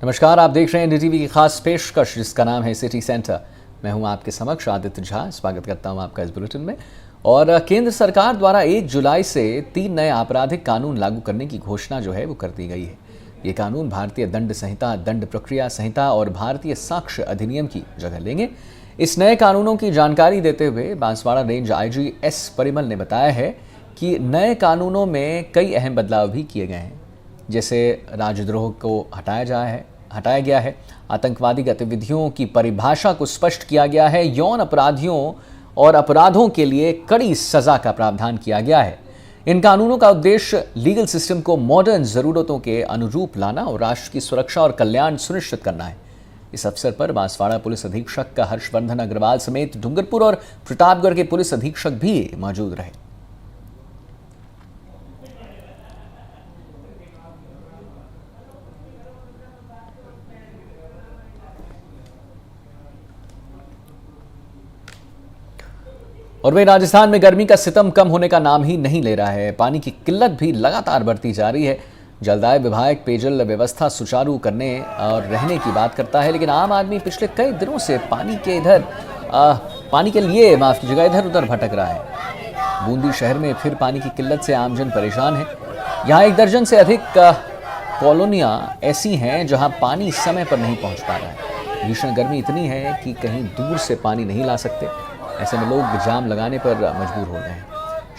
नमस्कार, आप देख रहे हैं NDTV की खास पेशकश जिसका नाम है सिटी सेंटर। मैं हूं आपके समक्ष आदित्य झा। स्वागत करता हूं आपका इस बुलेटिन में। और केंद्र सरकार द्वारा 1 जुलाई से 3 नए आपराधिक कानून लागू करने की घोषणा जो है वो कर दी गई है। ये कानून भारतीय दंड संहिता, दंड प्रक्रिया संहिता और भारतीय साक्ष्य अधिनियम की जगह लेंगे। इस नए कानूनों की जानकारी देते हुए Banswara range IG S Parimal ने बताया है कि नए कानूनों में कई अहम बदलाव भी किए गए हैं, जैसे राजद्रोह को हटाया गया है, आतंकवादी गतिविधियों की परिभाषा को स्पष्ट किया गया है, यौन अपराधियों और अपराधों के लिए कड़ी सजा का प्रावधान किया गया है। इन कानूनों का उद्देश्य लीगल सिस्टम को मॉडर्न जरूरतों के अनुरूप लाना और राष्ट्र की सुरक्षा और कल्याण सुनिश्चित करना है। इस अवसर पर बांसवाड़ा पुलिस अधीक्षक हर्षवर्धन अग्रवाल समेत डूंगरपुर और प्रतापगढ़ के पुलिस अधीक्षक भी मौजूद रहे। और वहीं राजस्थान में गर्मी का सितम कम होने का नाम ही नहीं ले रहा है। पानी की किल्लत भी लगातार बढ़ती जा रही है। जलदाय विभाग पेयजल व्यवस्था सुचारू करने और रहने की बात करता है, लेकिन आम आदमी पिछले कई दिनों से पानी के लिए इधर उधर भटक रहा है। बूंदी शहर में फिर पानी की किल्लत से आमजन परेशान है। यहाँ 1 दर्जन से अधिक कॉलोनियाँ ऐसी हैं जहाँ पानी समय पर नहीं पहुँच पा रहा है। भीषण गर्मी इतनी है कि कहीं दूर से पानी नहीं ला सकते। ऐसे में लोग जाम लगाने पर मजबूर हो गए हैं।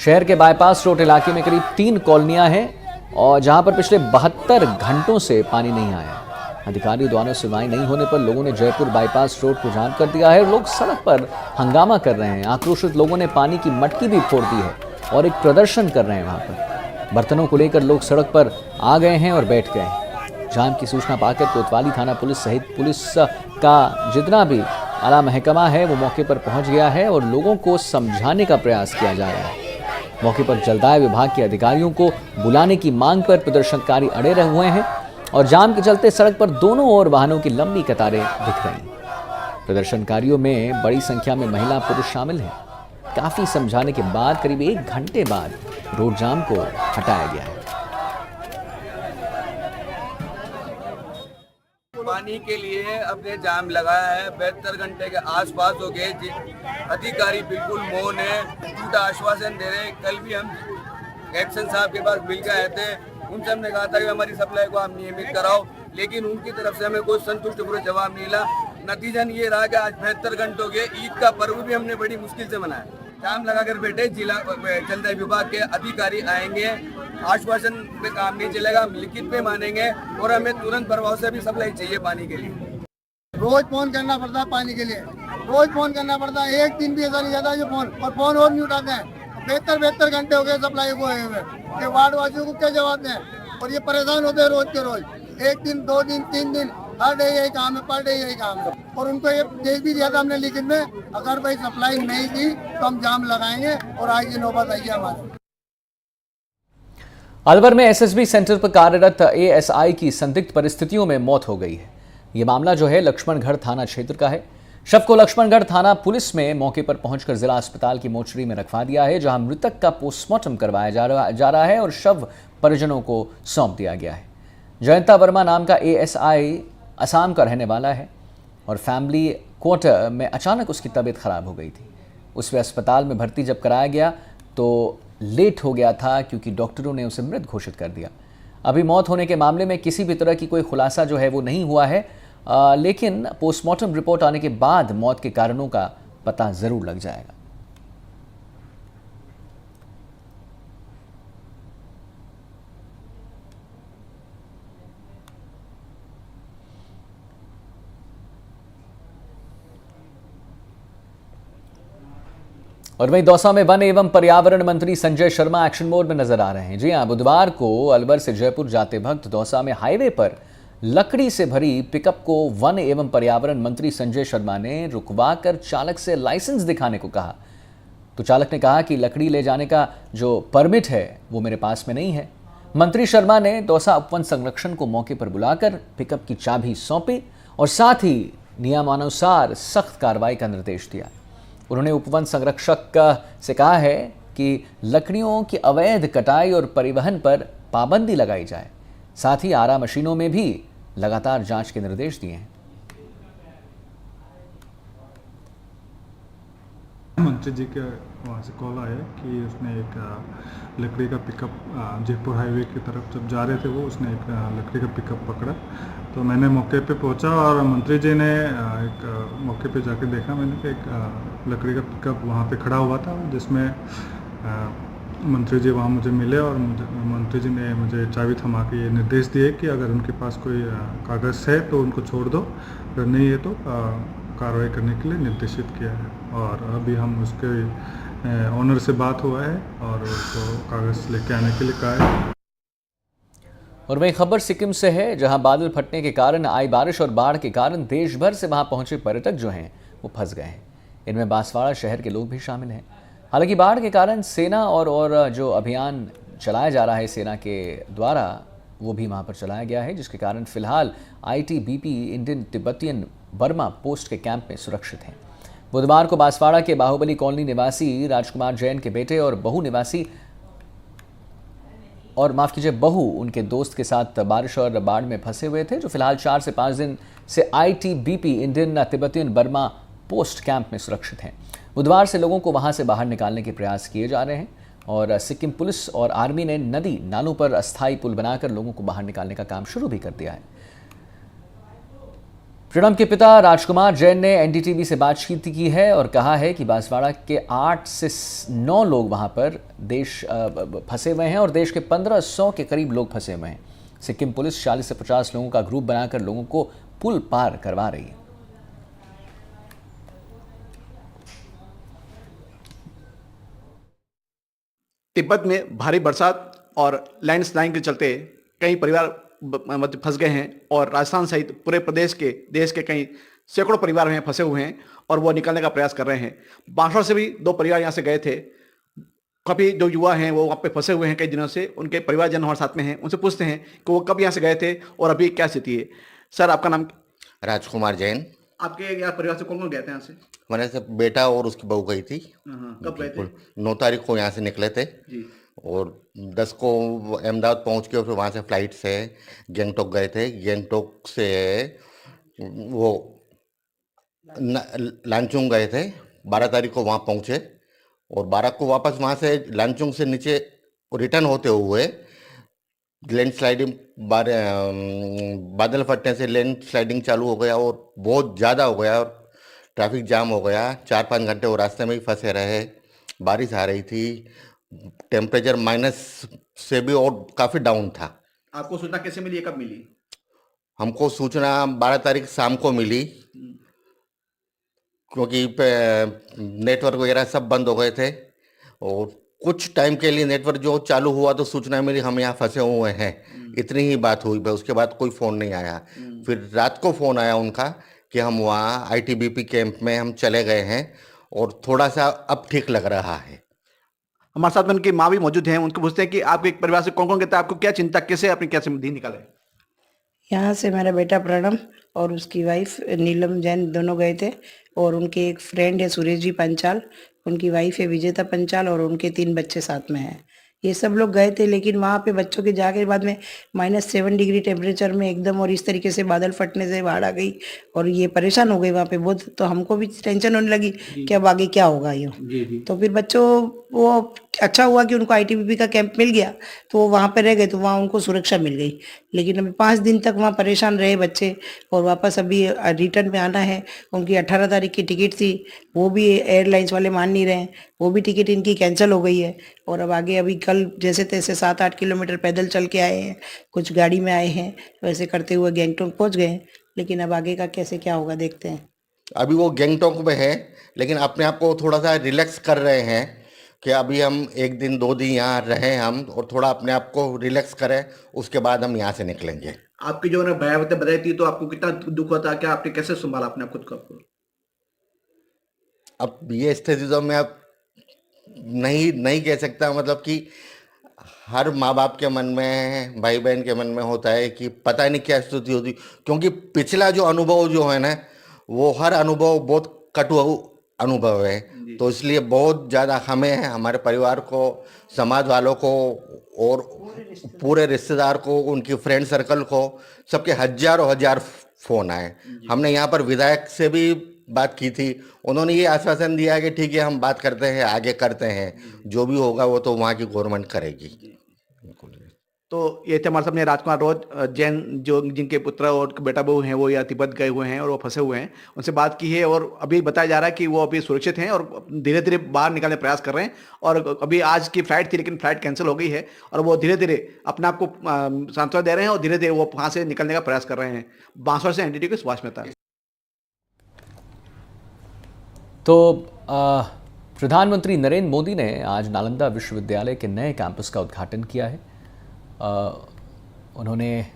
शहर के बाईपास रोड इलाके में करीब 3 कॉलोनियां हैं और जहां पर पिछले 72 घंटों से पानी नहीं आया। अधिकारियों द्वारा सुनवाई नहीं होने पर लोगों ने जयपुर बाईपास रोड को जाम कर दिया है। लोग सड़क पर हंगामा कर रहे हैं। आक्रोशित लोगों ने पानी की मटकी भी फोड़ दी है और एक प्रदर्शन कर रहे हैं। वहां पर बर्तनों को लेकर लोग सड़क पर आ गए हैं और बैठ गए हैं। जाम की सूचना पाकर कोतवाली थाना पुलिस सहित पुलिस का जितना भी आला महकमा है वो मौके पर पहुंच गया है और लोगों को समझाने का प्रयास किया जा रहा है। मौके पर जलदाय विभाग के अधिकारियों को बुलाने की मांग पर प्रदर्शनकारी अड़े रहे हुए हैं और जाम के चलते सड़क पर दोनों ओर वाहनों की लंबी कतारें दिख रही हैं। प्रदर्शनकारियों में बड़ी संख्या में महिला पुरुष शामिल हैं। काफी समझाने के बाद करीब 1 घंटे बाद रोड जाम को हटाया गया है। पानी के लिए अपने जाम लगाया है। 72 घंटे के आसपास हो गए। अधिकारी बिल्कुल मौन है, झूठा आश्वासन दे रहे हैं। कल भी हम एक्शन साहब के पास मिल के आए थे। उनसे हमने कहा था कि हमारी सप्लाई को आप नियमित कराओ, लेकिन उनकी तरफ से हमें कोई संतुष्टिपूर्ण जवाब नहीं मिला। नतीजन ये रहा कि आज 72 घंटे हो गए। ईद का पर्व भी हमने बड़ी मुश्किल से मनाया। जाम लगाकर बैठे। जिला जलदाय विभाग के अधिकारी आएंगे, आश्वासन पे काम नहीं चलेगा, हम लिखित पे मानेंगे और हमें तुरंत प्रभाव से भी सप्लाई चाहिए पानी के लिए। रोज फोन करना पड़ता है पानी के लिए, रोज फोन करना पड़ता है। एक दिन भी ऐसा नहीं जाता जो फोन और नहीं उठाते हैं। 72 घंटे हो गए सप्लाई को हुए। वार्ड वासियों को क्या जवाब दें? और ये परेशान होते हैं रोज के रोज। 1 दिन 2 दिन 3 दिन हर डे यही काम है, पर डे यही काम है। और उनको ये दे भी दिया था हमने लिखित में, अगर भाई सप्लाई नहीं दी तो हम जाम लगाएंगे और आज ये नौबत आई है हमारे। अलवर में SSB सेंटर पर कार्यरत ASI की संदिग्ध परिस्थितियों में मौत हो गई है। ये मामला जो है लक्ष्मणगढ़ थाना क्षेत्र का है। शव को लक्ष्मणगढ़ थाना पुलिस में मौके पर पहुंचकर जिला अस्पताल की मोर्चरी में रखवा दिया है, जहां मृतक का पोस्टमार्टम करवाया जा रहा है और शव परिजनों को सौंप दिया गया है। जयंता वर्मा नाम का ASI असम का रहने वाला है और फैमिली क्वार्टर में अचानक उसकी तबीयत खराब हो गई थी। उसे अस्पताल में भर्ती जब कराया गया तो लेट हो गया था, क्योंकि डॉक्टरों ने उसे मृत घोषित कर दिया। अभी मौत होने के मामले में किसी भी तरह की कोई खुलासा जो है वो नहीं हुआ है, लेकिन पोस्टमार्टम रिपोर्ट आने के बाद मौत के कारणों का पता जरूर लग जाएगा। और वहीं दौसा में वन एवं पर्यावरण मंत्री संजय शर्मा एक्शन मोड में नजर आ रहे हैं। जी हां, बुधवार को अलवर से जयपुर जाते वक्त दौसा में हाईवे पर लकड़ी से भरी पिकअप को वन एवं पर्यावरण मंत्री संजय शर्मा ने रुकवाकर चालक से लाइसेंस दिखाने को कहा। तो चालक ने कहा कि लकड़ी ले जाने का जो परमिट है वो मेरे पास में नहीं है। मंत्री शर्मा ने दौसा उपवन संरक्षण को मौके पर बुलाकर पिकअप की चाबी सौंपी और साथ ही नियमानुसार सख्त कार्रवाई का निर्देश दिया। उन्होंने उपवन संरक्षक से कहा है कि लकड़ियों की अवैध कटाई और परिवहन पर पाबंदी लगाई जाए। साथ ही आरा मशीनों में भी लगातार जांच के निर्देश दिए हैं। मंत्री जी के वहाँ से कॉल आया कि उसने एक लकड़ी का पिकअप जयपुर हाईवे की तरफ जब जा रहे थे वो उसने एक लकड़ी का पिकअप पकड़ा। तो मैंने मौके पे पहुंचा और मंत्री जी ने एक मौके पे जाके देखा मैंने कि एक लकड़ी का पिकअप वहाँ पे खड़ा हुआ था, जिसमें मंत्री जी वहाँ मुझे मिले और मंत्री जी ने मुझे चाबी थमा के ये निर्देश दिए कि अगर उनके पास कोई कागज़ है तो उनको छोड़ दो, अगर नहीं है तो कार्रवाई करने के लिए निर्देशित किया है। और अभी हम उसके ऑनर से बात हुआ है और उसको कागज़ लेके आने के लिए कहा है। और वही खबर सिक्किम से है, जहां बादल फटने के कारण आई बारिश और बाढ़ के कारण देश भर से वहां पहुंचे पर्यटक जो हैं वो फंस गए हैं। इनमें बांसवाड़ा शहर के लोग भी शामिल हैं। हालांकि बाढ़ के कारण सेना और जो अभियान चलाया जा रहा है सेना के द्वारा वो भी वहां पर चलाया गया है, जिसके कारण फिलहाल ITBP Indian Tibetan Burma post के कैंप में सुरक्षित हैं। बुधवार को बांसवाड़ा के बाहुबली कॉलोनी निवासी राजकुमार जैन के बेटे और बहू उनके दोस्त के साथ बारिश और बाढ़ में फंसे हुए थे, जो फिलहाल 4 से 5 दिन से ITBP Indian Tibetan Burma post camp में सुरक्षित हैं। बुधवार से लोगों को वहां से बाहर निकालने के प्रयास किए जा रहे हैं और सिक्किम पुलिस और आर्मी ने नदी नालों पर अस्थायी पुल बनाकर लोगों को बाहर निकालने का काम शुरू भी कर दिया है। प्रणब के पिता राजकुमार जैन ने NDTV से बातचीत की है और कहा है कि बांसवाड़ा के 8 से 9 लोग वहां पर फंसे हुए हैं और देश के 1500 के करीब लोग फंसे हुए हैं। सिक्किम पुलिस 40 से 50 लोगों का ग्रुप बनाकर लोगों को पुल पार करवा रही है। तिब्बत में भारी बरसात और लैंडस्लाइडिंग के चलते कई परिवार फंस गए हैं और राजस्थान सहित पूरे देश के कई सैकड़ों परिवार हैं फंसे हुए हैं और वो निकलने का प्रयास कर रहे हैं। बांसवाड़ा से भी 2 परिवार यहाँ से गए थे। काफ़ी जो युवा हैं वो वहाँ पे फंसे हुए हैं कई दिनों से, उनके परिवारजन हमारे साथ में हैं, उनसे पूछते हैं कि वो कब यहाँ से गए थे और अभी क्या स्थिति है। सर, आपका नाम? राजकुमार जैन। आपके यहाँ परिवार से कौन कौन गए थे यहाँ से? मैंने से बेटा और उसकी बहू गई थी। कब गए थे? 9 तारीख को यहाँ से निकले थे जी। और 10 को अहमदाबाद पहुँच के और फिर वहाँ से फ्लाइट से गैंगटॉक गए थे। गैंगटॉक से वो लांचुंग गए थे। 12 तारीख को वहाँ पहुँचे और 12 को वापस वहाँ से लांचुंग से नीचे रिटर्न होते हुए लैंडस्लाइडिंग बादल फटने से लैंडस्लाइडिंग चालू हो गया और बहुत ज़्यादा हो गया और ट्रैफिक जाम हो गया। 4-5 घंटे वो रास्ते में ही फंसे रहे। बारिश आ रही थी, टेम्परेचर माइनस से भी और काफ़ी डाउन था। आपको सूचना कैसे मिली, कब मिली? हमको सूचना 12 तारीख शाम को मिली, क्योंकि नेटवर्क वगैरह सब बंद हो गए थे और कुछ टाइम के लिए नेटवर्क जो चालू हुआ तो सूचना मिली हम यहाँ फंसे हुए हैं। इतनी ही बात हुई, उसके बाद कोई फ़ोन नहीं आया। फिर रात को फ़ोन आया उनका कि हम वहाँ ITBP कैंप में हम चले गए हैं और थोड़ा सा अब ठीक लग रहा है। हमारे साथ में उनकी माँ भी मौजूद हैं, उनको पूछते हैं कि आपके परिवार से कौन कौन कहता है, आपको क्या चिंता, कैसे अपनी कैसे दिन निकाले? यहाँ से मेरा बेटा प्रणब और उसकी वाइफ नीलम जैन दोनों गए थे और उनके एक फ्रेंड है सुरेश जी पंचाल, उनकी वाइफ है विजेता पंचाल और उनके 3 बच्चे साथ में हैं। ये सब लोग गए थे, लेकिन वहाँ पे बच्चों के जाके बाद में -7 डिग्री टेम्परेचर में एकदम और इस तरीके से बादल फटने से बाढ़ आ गई और ये परेशान हो गई वहाँ पे बहुत। तो हमको भी टेंशन होने लगी कि अब आगे क्या होगा ये। तो फिर बच्चों वो अच्छा हुआ कि उनको ITBP का कैंप मिल गया तो वो वहाँ पे रह गए, तो वहाँ उनको सुरक्षा मिल गई। लेकिन अभी 5 दिन तक वहाँ परेशान रहे बच्चे और वापस अभी रिटर्न में आना है। उनकी 18 तारीख की टिकट थी, वो भी एयरलाइंस वाले मान नहीं रहे, वो भी टिकट इनकी कैंसिल हो गई है। और अब आगे अभी कल जैसे तैसे 7-8 किलोमीटर पैदल चल के आए हैं, कुछ गाड़ी में आए हैं, वैसे करते हुए गैंगटॉक पहुँच गए। लेकिन अब आगे का कैसे क्या होगा देखते हैं। अभी वो गैंगटॉक में है, लेकिन अपने आप को थोड़ा सा रिलैक्स कर रहे हैं कि अभी हम 1 दिन 2 दिन यहाँ रहें हम और थोड़ा अपने आप को रिलैक्स करें, उसके बाद हम यहाँ से निकलेंगे। आपकी जो भयावह बताई थी तो आपको कितना दुख होता, क्या आपने कैसे संभाला अपने खुद को? अब ये स्थिति तो मैं अब नहीं कह सकता, मतलब कि हर माँ बाप के मन में, भाई बहन के मन में होता है कि पता नहीं क्या स्थिति होती, क्योंकि पिछला जो अनुभव जो है ना वो हर अनुभव बहुत कटु अनुभव है तो इसलिए बहुत ज़्यादा हमें, हमारे परिवार को, समाज वालों को और पूरे रिश्तेदार को, उनकी फ्रेंड सर्कल को, सबके हजारों हजार फ़ोन आए। हमने यहाँ पर विधायक से भी बात की थी, उन्होंने ये आश्वासन दिया कि ठीक है हम बात करते हैं, आगे करते हैं, जो भी होगा वो तो वहाँ की गवर्नमेंट करेगी। तो ये थे हमारे सामने राजकुमार रोज जैन, जो जिनके पुत्र और बेटा बहू हैं वो यहाँ तिब्बत गए हुए हैं और वो फंसे हुए हैं, उनसे बात की है और अभी बताया जा रहा है कि वो अभी सुरक्षित हैं और धीरे धीरे बाहर निकलने का प्रयास कर रहे हैं। और अभी आज की फ्लाइट थी लेकिन फ्लाइट कैंसिल हो गई है और वो धीरे धीरे अपने आप को सांत्वना दे रहे हैं और धीरे धीरे वो वहाँ से निकलने का प्रयास कर रहे हैं। बांसवाड़ा से एनडीटीवी के सुभाष मेहता। तो प्रधानमंत्री नरेंद्र मोदी ने आज नालंदा विश्वविद्यालय के नए कैंपस का उद्घाटन किया है। उन्होंने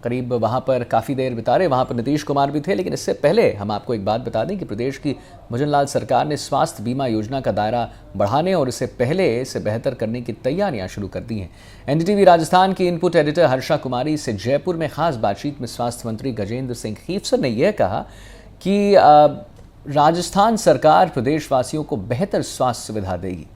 करीब वहाँ पर काफ़ी देर बिता रहे, वहाँ पर नीतीश कुमार भी थे। लेकिन इससे पहले हम आपको एक बात बता दें कि प्रदेश की भजनलाल सरकार ने स्वास्थ्य बीमा योजना का दायरा बढ़ाने और इसे पहले से बेहतर करने की तैयारियां शुरू कर दी हैं। एनडीटीवी राजस्थान की इनपुट एडिटर हर्षा कुमारी से जयपुर में खास बातचीत में स्वास्थ्य मंत्री गजेंद्र सिंह खीवसर ने यह कहा कि राजस्थान सरकार प्रदेशवासियों को बेहतर स्वास्थ्य सुविधा देगी।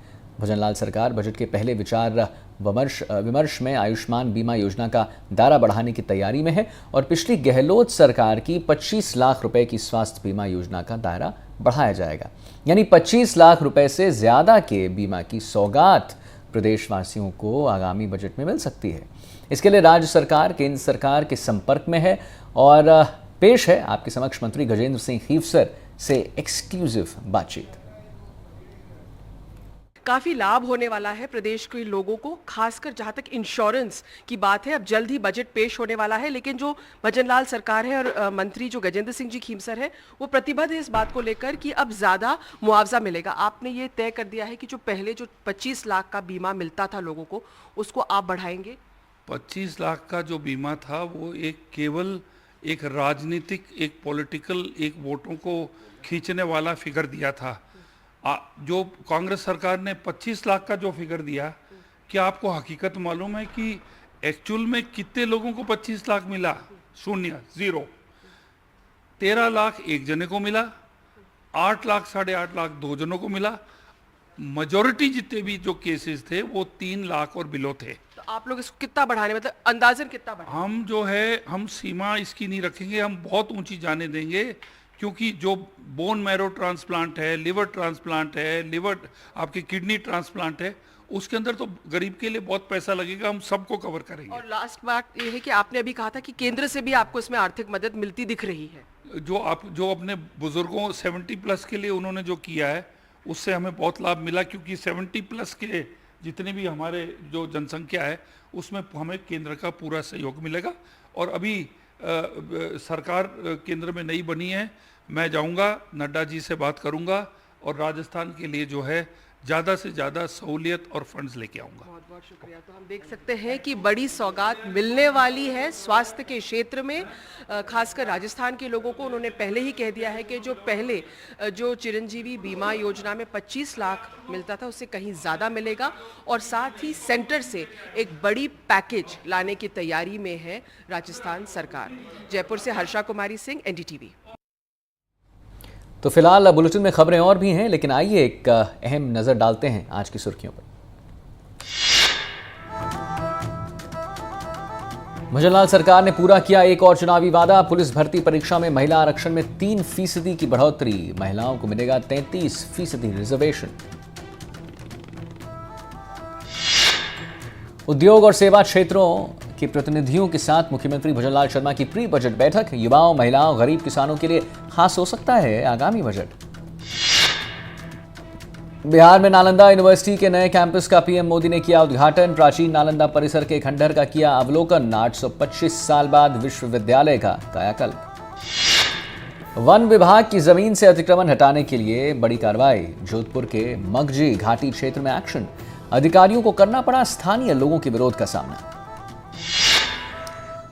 भजनलाल सरकार बजट के पहले विचार विमर्श में आयुष्मान बीमा योजना का दायरा बढ़ाने की तैयारी में है और पिछली गहलोत सरकार की 25 लाख रुपए की स्वास्थ्य बीमा योजना का दायरा बढ़ाया जाएगा। यानी 25 लाख रुपए से ज़्यादा के बीमा की सौगात प्रदेशवासियों को आगामी बजट में मिल सकती है। इसके लिए राज्य सरकार केंद्र सरकार के संपर्क में है और पेश है आपके समक्ष मंत्री गजेंद्र सिंह खीवसर से एक्सक्लूसिव बातचीत। काफ़ी लाभ होने वाला है प्रदेश के लोगों को, खासकर जहां तक इंश्योरेंस की बात है। अब जल्द ही बजट पेश होने वाला है, लेकिन जो भजनलाल सरकार है और मंत्री जो गजेंद्र सिंह जी खीमसर है वो प्रतिबद्ध है इस बात को लेकर कि अब ज़्यादा मुआवजा मिलेगा। आपने ये तय कर दिया है कि जो पहले जो 25 लाख का बीमा मिलता था लोगों को, उसको आप बढ़ाएंगे। 25 लाख का जो बीमा था वो केवल एक राजनीतिक, एक पॉलिटिकल, एक वोटों को खींचने वाला फिगर दिया था। जो कांग्रेस सरकार ने 25 लाख का जो फिगर दिया, क्या आपको हकीकत मालूम है कि एक्चुअल में कितने लोगों को 25 लाख मिला? शून्य, जीरो। 13 लाख एक जने को मिला, 8 लाख 8.5 लाख 2 जनों को मिला। मेजॉरिटी जितने भी जो केसेस थे वो 3 लाख और बिलो थे। तो आप लोग इसको कितना बढ़ाने, मतलब अंदाजन कितना बढ़ाने? हम जो है, हम सीमा इसकी नहीं रखेंगे, हम बहुत ऊंची जाने देंगे, क्योंकि जो बोन मैरो ट्रांसप्लांट है, लिवर ट्रांसप्लांट है, लिवर आपकी किडनी ट्रांसप्लांट है, उसके अंदर तो गरीब के लिए बहुत पैसा लगेगा, हम सबको कवर करेंगे। और लास्ट बात ये है कि आपने अभी कहा था कि केंद्र से भी आपको इसमें आर्थिक मदद मिलती दिख रही है। जो अपने बुजुर्गों 70 प्लस के लिए उन्होंने जो किया है उससे हमें बहुत लाभ मिला, क्योंकि 70 प्लस के जितने भी हमारे जो जनसंख्या है उसमें हमें केंद्र का पूरा सहयोग मिलेगा। और अभी सरकार केंद्र में नई बनी है, मैं जाऊंगा, नड्डा जी से बात करूंगा और राजस्थान के लिए जो है ज़्यादा से ज़्यादा सहूलियत और फंड्स लेके आऊँगा। बहुत बहुत शुक्रिया। तो हम देख सकते हैं कि बड़ी सौगात मिलने वाली है स्वास्थ्य के क्षेत्र में, खासकर राजस्थान के लोगों को। उन्होंने पहले ही कह दिया है कि जो पहले जो चिरंजीवी बीमा योजना में 25 लाख मिलता था उससे कहीं ज़्यादा मिलेगा और साथ ही सेंटर से एक बड़ी पैकेज लाने की तैयारी में है राजस्थान सरकार। जयपुर से हर्षा कुमारी सिंह, एनडीटीवी। तो फिलहाल बुलेटिन में खबरें और भी हैं, लेकिन आइए एक अहम नजर डालते हैं आज की सुर्खियों पर। भजनलाल सरकार ने पूरा किया एक और चुनावी वादा। पुलिस भर्ती परीक्षा में महिला आरक्षण में 3% की बढ़ोतरी, महिलाओं को मिलेगा 33% रिजर्वेशन। उद्योग और सेवा क्षेत्रों के प्रतिनिधियों के साथ मुख्यमंत्री भजनलाल शर्मा की प्री बजट बैठक। युवाओं, महिलाओं, गरीब किसानों के लिए खास हो सकता है आगामी बजट। बिहार में नालंदा यूनिवर्सिटी के नए कैंपस का पीएम मोदी ने किया उद्घाटन। प्राचीन नालंदा परिसर के खंडहर का किया अवलोकन। 825 साल बाद विश्वविद्यालय का कायाकल्प। वन विभाग की जमीन से अतिक्रमण हटाने के लिए बड़ी कार्रवाई। जोधपुर के मगजी घाटी क्षेत्र में एक्शन। अधिकारियों को करना पड़ा स्थानीय लोगों के विरोध का सामना।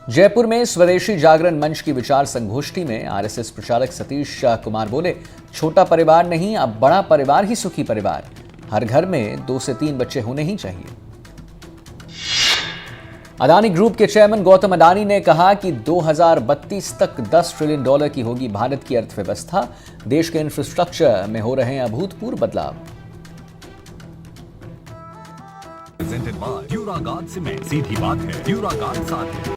जयपुर में स्वदेशी जागरण मंच की विचार संगोष्ठी में आरएसएस प्रचारक सतीश कुमार बोले, छोटा परिवार नहीं, अब बड़ा परिवार ही सुखी परिवार। हर घर में 2 से 3 बच्चे होने ही चाहिए। अदानी ग्रुप के चेयरमैन गौतम अडानी ने कहा कि 2032 तक $10 ट्रिलियन की होगी भारत की अर्थव्यवस्था। देश के इंफ्रास्ट्रक्चर में हो रहे हैं अभूतपूर्व बदलाव। Presented by Duraguard cement. सीधी बात है, ड्यूरागार्ड साथ है।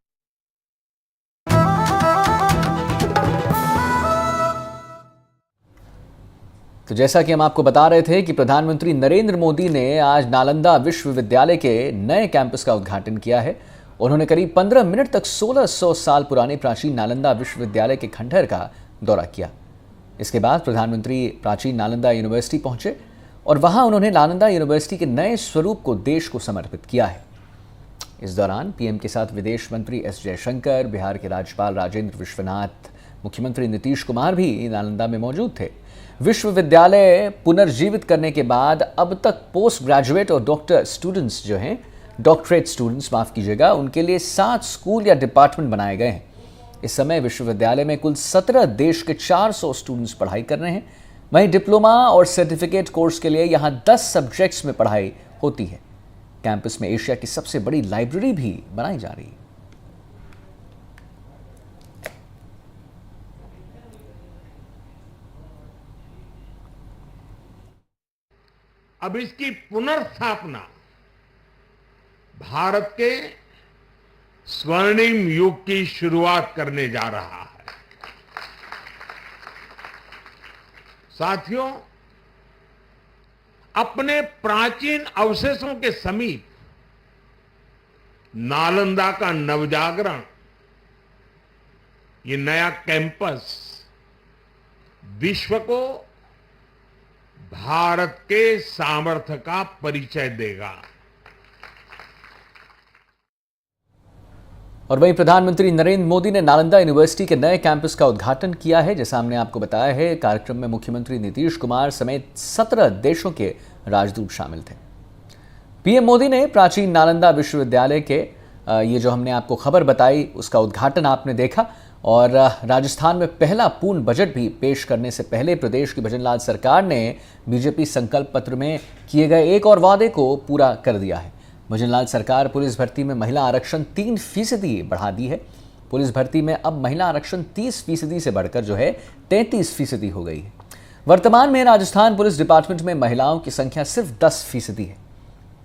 तो जैसा कि हम आपको बता रहे थे कि प्रधानमंत्री नरेंद्र मोदी ने आज नालंदा विश्वविद्यालय के नए कैंपस का उद्घाटन किया है। उन्होंने करीब 15 मिनट तक 1600 साल पुराने प्राचीन नालंदा विश्वविद्यालय के खंडहर का दौरा किया। इसके बाद प्रधानमंत्री प्राचीन नालंदा यूनिवर्सिटी पहुंचे और वहां उन्होंने नालंदा यूनिवर्सिटी के नए स्वरूप को देश को समर्पित किया है। इस दौरान पीएम के साथ विदेश मंत्री एस जयशंकर, बिहार के राज्यपाल राजेंद्र विश्वनाथ, मुख्यमंत्री नीतीश कुमार भी नालंदा में मौजूद थे। विश्वविद्यालय पुनर्जीवित करने के बाद अब तक पोस्ट ग्रेजुएट और डॉक्टरेट स्टूडेंट्स माफ कीजिएगा, उनके लिए 7 स्कूल या डिपार्टमेंट बनाए गए हैं। इस समय विश्वविद्यालय में कुल 17 देश के 400 स्टूडेंट्स पढ़ाई कर रहे हैं। वहीं डिप्लोमा और सर्टिफिकेट कोर्स के लिए यहाँ 10 सब्जेक्ट्स में पढ़ाई होती है। कैंपस में एशिया की सबसे बड़ी लाइब्रेरी भी बनाई जा रही है। अब इसकी पुनर्स्थापना भारत के स्वर्णिम युग की शुरुआत करने जा रहा है। साथियों, अपने प्राचीन अवशेषों के समीप नालंदा का नवजागरण, ये नया कैंपस विश्व को भारत के सामर्थ्य का परिचय देगा। और वहीं प्रधानमंत्री नरेंद्र मोदी ने नालंदा यूनिवर्सिटी के नए कैंपस का उद्घाटन किया है। जैसा हमने आपको बताया है, कार्यक्रम में मुख्यमंत्री नीतीश कुमार समेत 17 देशों के राजदूत शामिल थे। पीएम मोदी ने प्राचीन नालंदा विश्वविद्यालय के ये जो हमने आपको खबर बताई उसका उद्घाटन आपने देखा। और राजस्थान में पहला पूर्ण बजट भी पेश करने से पहले प्रदेश की भजनलाल सरकार ने बीजेपी संकल्प पत्र में किए गए एक और वादे को पूरा कर दिया है। भजनलाल सरकार पुलिस भर्ती में महिला आरक्षण 3% बढ़ा दी है। पुलिस भर्ती में अब महिला आरक्षण 30% से बढ़कर जो है 33% हो गई है। वर्तमान में राजस्थान पुलिस डिपार्टमेंट में महिलाओं की संख्या सिर्फ 10% है।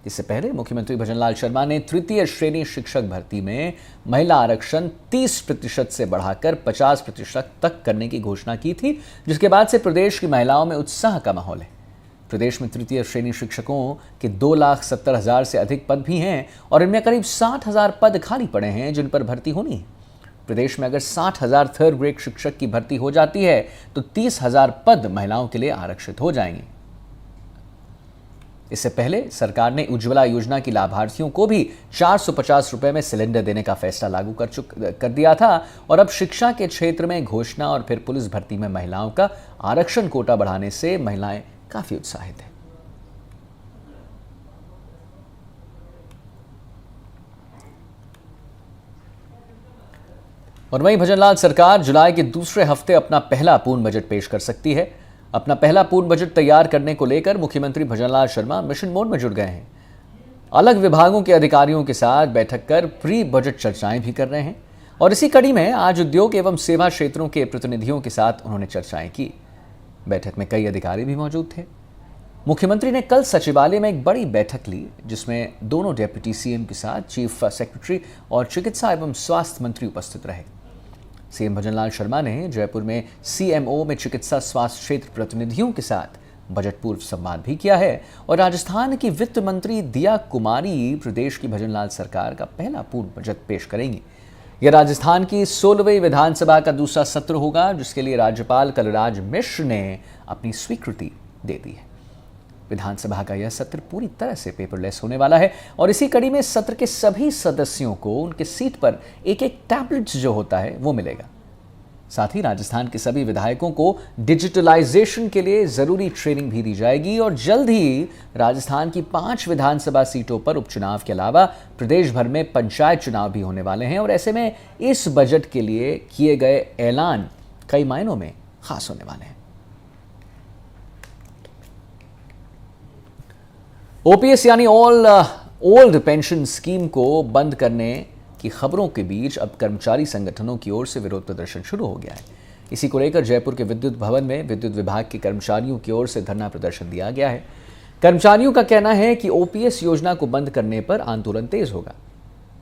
इससे पहले मुख्यमंत्री भजनलाल शर्मा ने तृतीय श्रेणी शिक्षक भर्ती में महिला आरक्षण 30% से बढ़ाकर 50% तक करने की घोषणा की थी, जिसके बाद से प्रदेश की महिलाओं में उत्साह का माहौल है। प्रदेश में तृतीय श्रेणी शिक्षकों के 2,70,000 से अधिक पद भी हैं और इनमें करीब 60,000 पद खाली पड़े हैं जिन पर भर्ती होनी है। प्रदेश में अगर 60,000 थर्ड ग्रेड शिक्षक की भर्ती हो जाती है तो 30,000 पद महिलाओं के लिए आरक्षित हो जाएंगे। इससे पहले सरकार ने उज्ज्वला योजना की लाभार्थियों को भी 450 रुपए में सिलेंडर देने का फैसला लागू कर दिया था। और अब शिक्षा के क्षेत्र में घोषणा और फिर पुलिस भर्ती में महिलाओं का आरक्षण कोटा बढ़ाने से महिलाएं काफी उत्साहित हैं। और वहीं भजनलाल सरकार जुलाई के दूसरे हफ्ते अपना पहला पूर्ण बजट पेश कर सकती है। अपना पहला पूर्ण बजट तैयार करने को लेकर मुख्यमंत्री भजनलाल शर्मा मिशन मोड में जुट गए हैं। अलग विभागों के अधिकारियों के साथ बैठक कर प्री बजट चर्चाएं भी कर रहे हैं। और इसी कड़ी में आज उद्योग एवं सेवा क्षेत्रों के प्रतिनिधियों के साथ उन्होंने चर्चाएं की। बैठक में कई अधिकारी भी मौजूद थे। मुख्यमंत्री ने कल सचिवालय में एक बड़ी बैठक ली, जिसमें दोनों डेप्यूटी सीएम के साथ चीफ सेक्रेटरी और चिकित्सा एवं स्वास्थ्य मंत्री उपस्थित रहे। सीएम भजनलाल शर्मा ने जयपुर में सीएमओ में चिकित्सा स्वास्थ्य क्षेत्र प्रतिनिधियों के साथ बजट पूर्व संवाद भी किया है। और राजस्थान की वित्त मंत्री दिया कुमारी प्रदेश की भजनलाल सरकार का पहला पूर्ण बजट पेश करेंगी। यह राजस्थान की 16वीं विधानसभा का दूसरा सत्र होगा, जिसके लिए राज्यपाल कलराज मिश्र ने अपनी स्वीकृति दे दी है। विधानसभा का यह सत्र पूरी तरह से पेपरलेस होने वाला है और इसी कड़ी में सत्र के सभी सदस्यों को उनके सीट पर एक एक टैबलेट जो होता है वो मिलेगा। साथ ही राजस्थान के सभी विधायकों को डिजिटलाइजेशन के लिए जरूरी ट्रेनिंग भी दी जाएगी। और जल्द ही राजस्थान की 5 विधानसभा सीटों पर उपचुनाव के अलावा प्रदेश भर में पंचायत चुनाव भी होने वाले हैं। और ऐसे में इस बजट के लिए किए गए ऐलान कई मायनों में खास होने वाले हैं। ओपीएस यानी ऑल ओल्ड पेंशन स्कीम को बंद करने की खबरों के बीच अब कर्मचारी संगठनों की ओर से विरोध प्रदर्शन शुरू हो गया है। इसी को लेकर जयपुर के विद्युत भवन में विद्युत विभाग के कर्मचारियों की ओर से धरना प्रदर्शन दिया गया है। कर्मचारियों का कहना है कि ओपीएस योजना को बंद करने पर आंदोलन तेज होगा।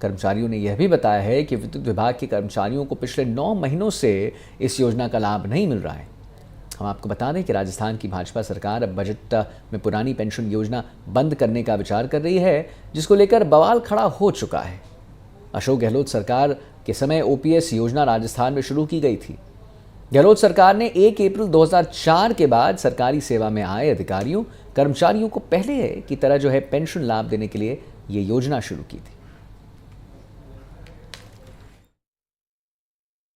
कर्मचारियों ने यह भी बताया है कि विद्युत विभाग के कर्मचारियों को पिछले 9 महीनों से इस योजना का लाभ नहीं मिल रहा है। हम आपको बता दें कि राजस्थान की भाजपा सरकार अब बजट में पुरानी पेंशन योजना बंद करने का विचार कर रही है, जिसको लेकर बवाल खड़ा हो चुका है। अशोक गहलोत सरकार के समय ओपीएस योजना राजस्थान में शुरू की गई थी। गहलोत सरकार ने 1 अप्रैल 2004 के बाद सरकारी सेवा में आए अधिकारियों कर्मचारियों को पहले की तरह जो है पेंशन लाभ देने के लिए ये योजना शुरू की थी।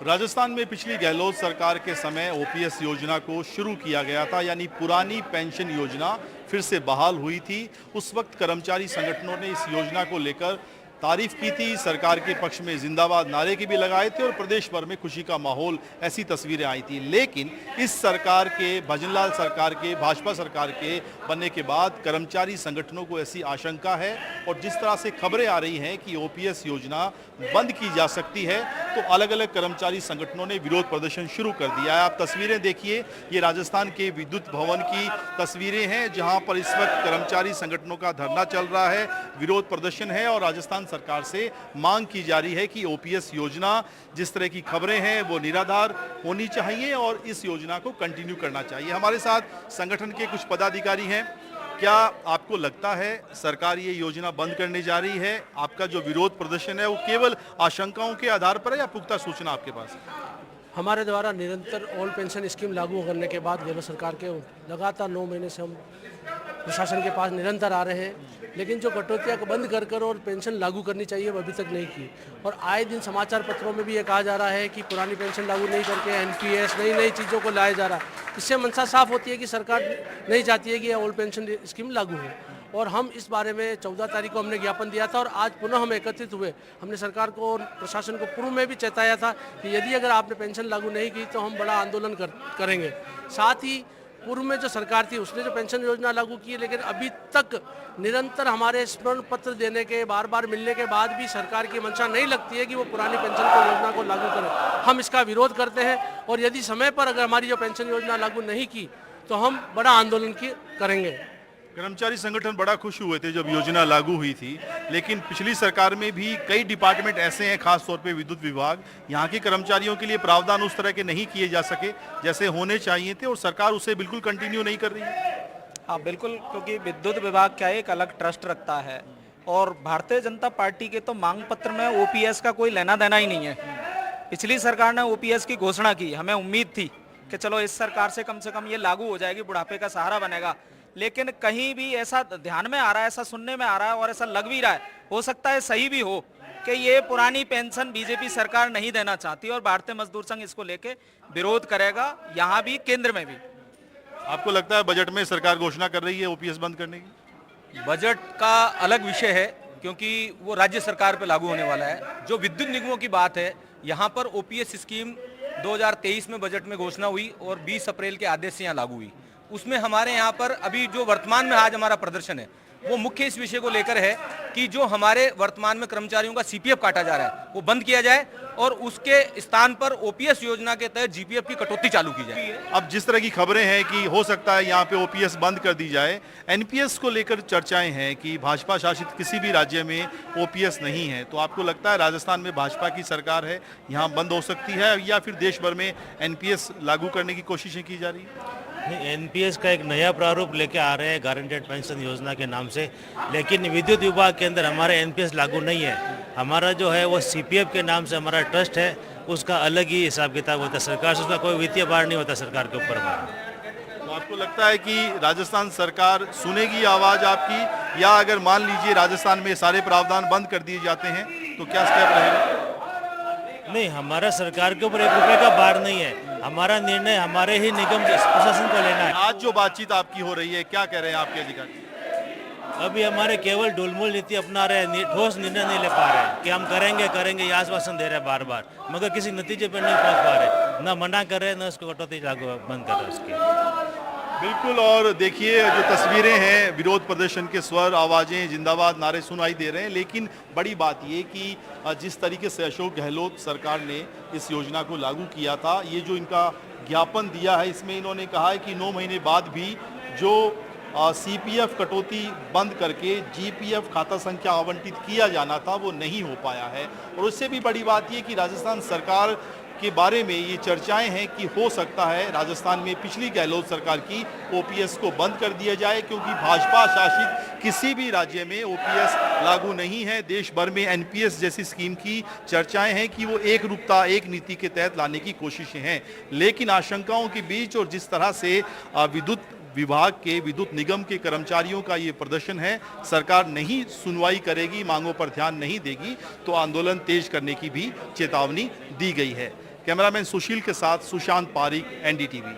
राजस्थान में पिछली गहलोत सरकार के समय ओपीएस योजना को शुरू किया गया था, यानी पुरानी पेंशन योजना फिर से बहाल हुई थी। उस वक्त कर्मचारी संगठनों ने इस योजना को लेकर तारीफ की थी, सरकार के पक्ष में जिंदाबाद नारे की भी लगाए थे और प्रदेश भर में खुशी का माहौल, ऐसी तस्वीरें आई थी। लेकिन इस सरकार के, भजनलाल सरकार के, भाजपा सरकार के बनने के बाद कर्मचारी संगठनों को ऐसी आशंका है और जिस तरह से खबरें आ रही हैं कि ओपीएस योजना बंद की जा सकती है, तो अलग अलग कर्मचारी संगठनों ने विरोध प्रदर्शन शुरू कर दिया है। आप तस्वीरें देखिए, ये राजस्थान के विद्युत भवन की तस्वीरें हैं जहां पर इस वक्त कर्मचारी संगठनों का धरना चल रहा है, विरोध प्रदर्शन है और राजस्थान सरकार से मांग की जा रही है कि ओपीएस योजना, जिस तरह की खबरें हैं वो निराधार होनी चाहिए और इस योजना को कंटिन्यू करना चाहिए। हमारे साथ संगठन के कुछ पदाधिकारी हैं। क्या आपको लगता है सरकार ये योजना बंद करने जा रही है? आपका जो विरोध प्रदर्शन है वो केवल आशंकाओं के आधार पर है या पुख्ता सूचना आपके पास है? हमारे द्वारा निरंतर ओल्ड पेंशन स्कीम लागू करने के बाद गहलोत सरकार के लगातार 9 महीने से हम प्रशासन के पास निरंतर आ रहे हैं, लेकिन जो कटौतियाँ को बंद कर और पेंशन लागू करनी चाहिए वो अभी तक नहीं की। और आए दिन समाचार पत्रों में भी ये कहा जा रहा है कि पुरानी पेंशन लागू नहीं करके एनपीएस नई चीज़ों को लाया जा रहा है। इससे मंशा साफ होती है कि सरकार नहीं चाहती है कि यह ओल्ड पेंशन स्कीम लागू हो। और हम इस बारे में 14 तारीख को हमने ज्ञापन दिया था और आज पुनः हम एकत्रित हुए। हमने सरकार को और प्रशासन को पूर्व में भी चेताया था कि यदि अगर आपने पेंशन लागू नहीं की तो हम बड़ा आंदोलन करेंगे। साथ ही पूर्व में जो सरकार थी उसने जो पेंशन योजना लागू की है, लेकिन अभी तक निरंतर हमारे स्मरण पत्र देने के, बार बार मिलने के बाद भी सरकार की मंशा नहीं लगती है कि वो पुरानी पेंशन योजना को लागू करें। हम इसका विरोध करते हैं और यदि समय पर अगर हमारी जो पेंशन योजना लागू नहीं की तो हम बड़ा आंदोलन करेंगे। कर्मचारी संगठन बड़ा खुश हुए थे जब योजना लागू हुई थी, लेकिन पिछली सरकार में भी कई डिपार्टमेंट ऐसे हैं, खास तौर पे विद्युत विभाग, यहाँ के कर्मचारियों के लिए प्रावधान उस तरह के नहीं किए जा सके जैसे होने चाहिए थे और सरकार उसे बिल्कुल कंटिन्यू नहीं कर रही है। हाँ बिल्कुल, क्योंकि विद्युत विभाग क्या एक अलग ट्रस्ट रखता है और भारतीय जनता पार्टी के तो मांग पत्र में ओपीएस का कोई लेना देना ही नहीं है। पिछली सरकार ने ओपीएस की घोषणा की, हमें उम्मीद थी कि चलो इस सरकार से कम ये लागू हो जाएगी, बुढ़ापे का सहारा बनेगा, लेकिन कहीं भी ऐसा ध्यान में आ रहा है, ऐसा सुनने में आ रहा है और ऐसा लग भी रहा है, हो सकता है सही भी हो कि ये पुरानी पेंशन बीजेपी सरकार नहीं देना चाहती और भारतीय मजदूर संघ इसको लेके विरोध करेगा, यहाँ भी केंद्र में भी। आपको लगता है बजट में सरकार घोषणा कर रही है ओपीएस बंद करने की? बजट का अलग विषय है क्योंकि वो राज्य सरकार पे लागू होने वाला है। जो विद्युत निगमों की बात है, यहाँ पर ओपीएस स्कीम 2023 में बजट में घोषणा हुई और 20 अप्रैल के आदेश से यहाँ लागू हुई। उसमें हमारे यहाँ पर अभी जो वर्तमान में आज हमारा प्रदर्शन है वो मुख्य इस विषय को लेकर है कि जो हमारे वर्तमान में कर्मचारियों का सीपीएफ काटा जा रहा है वो बंद किया जाए और उसके स्थान पर ओपीएस योजना के तहत जीपीएफ की कटौती चालू की जाए। अब जिस तरह की खबरें हैं कि हो सकता है यहाँ पे ओपीएस बंद कर दी जाए, एनपीएस को लेकर चर्चाएं हैं कि भाजपा शासित किसी भी राज्य में ओपीएस नहीं है, तो आपको लगता है राजस्थान में भाजपा की सरकार है, यहाँ बंद हो सकती है या फिर देश भर में एनपीएस लागू करने की कोशिशें की जा रही है? एनपीएस का एक नया प्रारूप लेके आ रहे हैं गारंटेड पेंशन योजना के नाम से, लेकिन विद्युत विभाग के अंदर हमारा एनपीएस लागू नहीं है। हमारा जो है वो सीपीएफ के नाम से हमारा ट्रस्ट है, उसका अलग ही हिसाब किताब होता है, सरकार से उसका कोई वित्तीय भार नहीं होता सरकार के ऊपर। तो आपको लगता है कि राजस्थान सरकार सुनेगी आवाज़ आपकी, या अगर मान लीजिए राजस्थान में सारे प्रावधान बंद कर दिए जाते हैं तो क्या स्टेप रहेगा? नहीं, हमारा सरकार के ऊपर 1 रुपये का भार नहीं है, हमारा निर्णय हमारे ही निगम प्रशासन को लेना है। आज जो बातचीत आपकी हो रही है, क्या कह रहे हैं आपके अधिकारी? अभी हमारे केवल ढुलमुल नीति अपना रहे हैं, ठोस निर्णय नहीं ले पा रहे हैं कि हम करेंगे ये आश्वासन दे रहे हैं बार बार, मगर किसी नतीजे पर नहीं पहुंच पा रहे, ना मना कर रहे हैं ना उसको कटौती लागू बंद कर रहे हैं उसकी। बिल्कुल। और देखिए जो तस्वीरें हैं, विरोध प्रदर्शन के स्वर, आवाजें, जिंदाबाद नारे सुनाई दे रहे हैं, लेकिन बड़ी बात ये कि जिस तरीके से अशोक गहलोत सरकार ने इस योजना को लागू किया था, ये जो इनका ज्ञापन दिया है, इसमें इन्होंने कहा है कि 9 महीने बाद भी जो सीपीएफ कटौती बंद करके जीपीएफ खाता संख्या आवंटित किया जाना था वो नहीं हो पाया है। और उससे भी बड़ी बात ये कि राजस्थान सरकार के बारे में ये चर्चाएं हैं कि हो सकता है राजस्थान में पिछली गहलोत सरकार की ओपीएस को बंद कर दिया जाए, क्योंकि भाजपा शासित किसी भी राज्य में ओपीएस लागू नहीं है। देश भर में एनपीएस जैसी स्कीम की चर्चाएं हैं कि वो एक रूपता एक नीति के तहत लाने की कोशिशें हैं, लेकिन आशंकाओं के बीच और जिस तरह से विद्युत विभाग के विद्युत निगम के कर्मचारियों का ये प्रदर्शन है, सरकार नहीं सुनवाई करेगी, मांगों पर ध्यान नहीं देगी तो आंदोलन तेज करने की भी चेतावनी दी गई है। कैमरामैन सुशील के साथ सुशांत पारिक, एनडीटीवी।